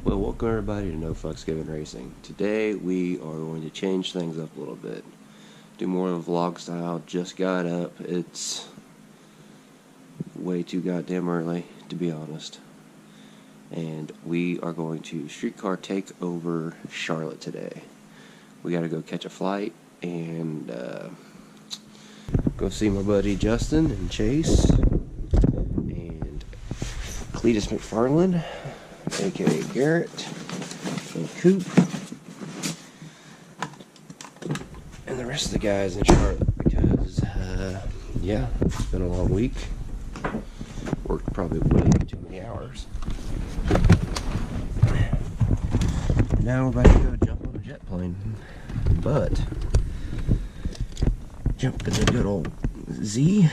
Well, welcome everybody to No Fucks Given Racing. Today we are going to change things up a little bit. Do more of a vlog style. Just got up. It's way too goddamn early, to be honest. And we are going to Streetcar Takeover Charlotte today. We gotta go catch a flight and go see my buddy Justin and Chase and Cletus McFarland, aka Garrett and Coop, and the rest of the guys in Charlotte because yeah, it's been a long week. Worked probably way too many hours. Now we're about to go jump on a jet plane, but jump in the good old Z.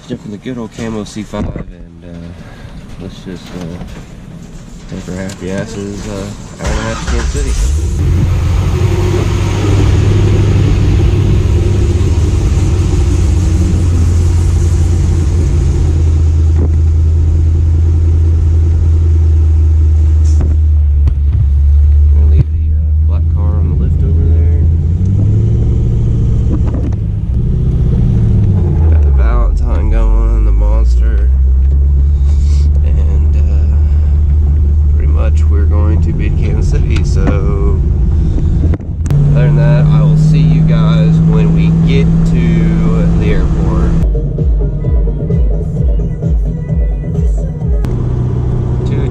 Jump in the good old camo C5 and let's just take our happy asses hour and a half to Kansas City.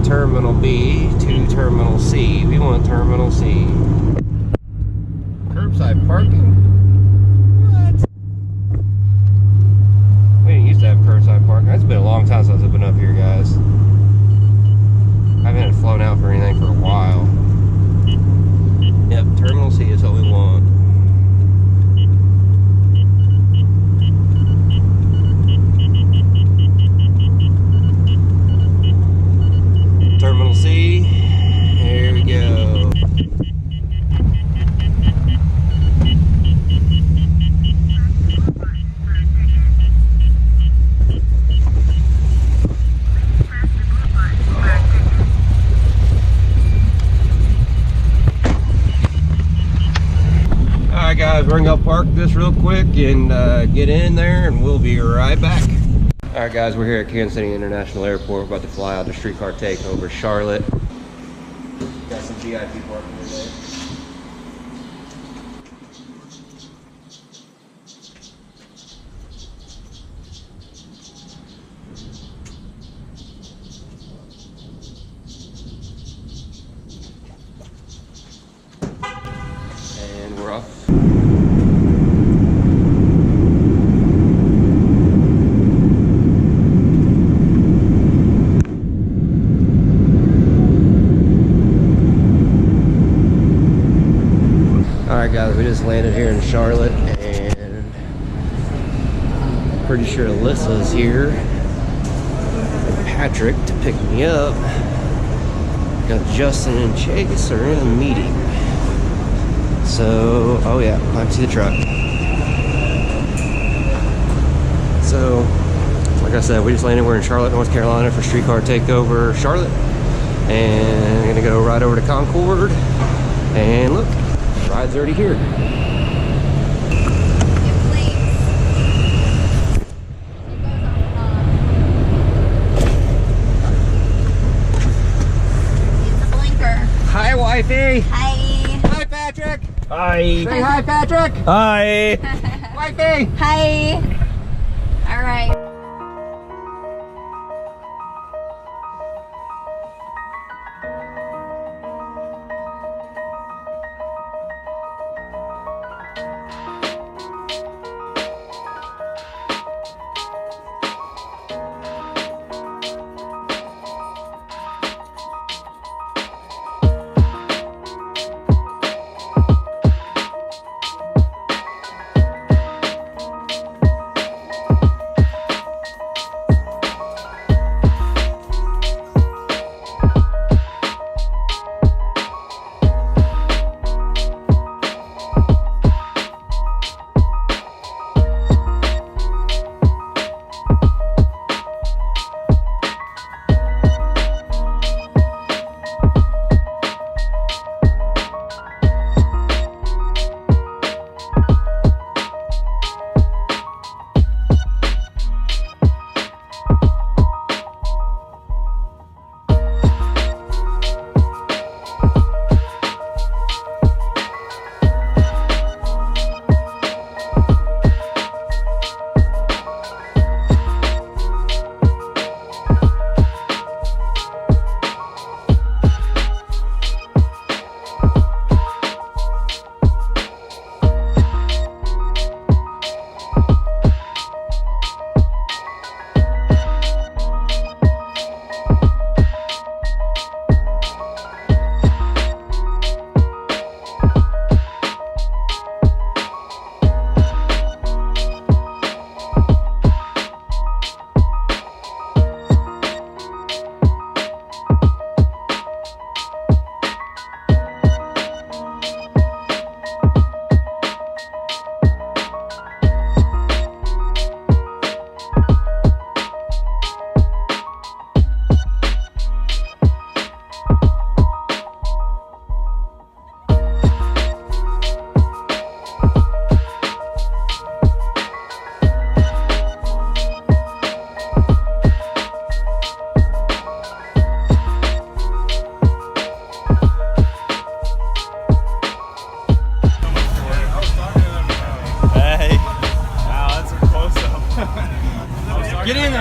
Terminal B to Terminal C. We want Terminal C. Curbside parking? What? We didn't used to have curbside parking. It's been a long time since I've been up here, guys. I haven't flown out for anything for a while. Yep, Terminal C is what we want. Terminal C, here we go. Alright guys, we're gonna go park this real quick and get in there and we'll be right back. Alright guys, we're here at Kansas City International Airport. We're about to fly out to Streetcar Takeover Charlotte. Got some VIP parking today. And we're off. Alright guys, we just landed here in Charlotte and pretty sure Alyssa's here and Patrick to pick me up. Got Justin and Chase are in a meeting. So, oh yeah, I can see the truck. So, like I said, we just landed. We're in Charlotte, North Carolina for Streetcar Takeover Charlotte. And I'm gonna go right over to Concord and look. Ride's already here. It's a blinker. Hi, wifey. Hi. Hi, Patrick. Hi. Say hi, Patrick. Hi. Wifey. Hi. All right.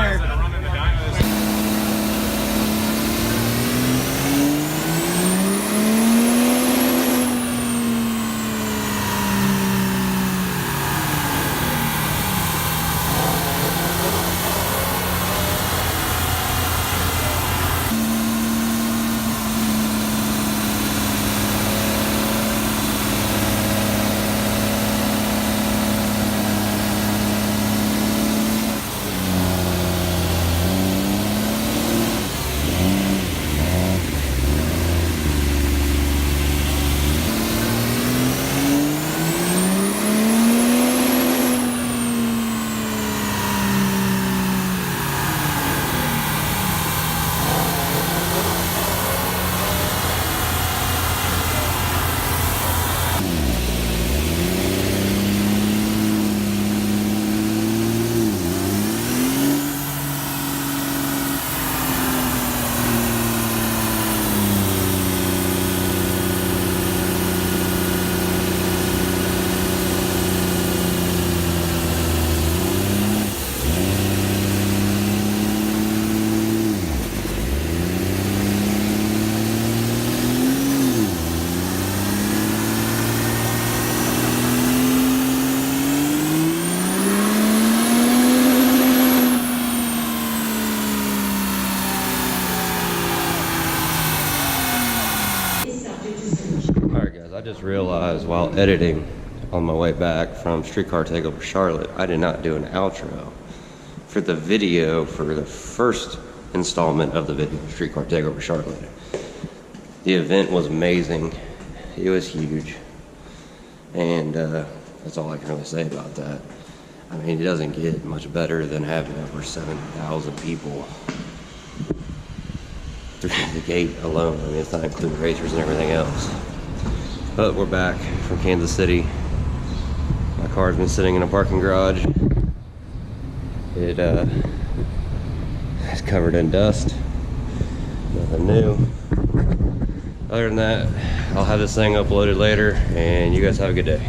there. Alright guys, I just realized while editing on my way back from Streetcar Takeover Charlotte, I did not do an outro for the video for the first installment of the video, Streetcar Takeover Charlotte. The event was amazing. It was huge. And that's all I can really say about that. I mean, it doesn't get much better than having over 7,000 people through the gate alone. I mean, it's not including racers and everything else. But we're back from Kansas City. My car's been sitting in a parking garage. It's covered in dust. Nothing new. Other than that, I'll have this thing uploaded later, and you guys have a good day.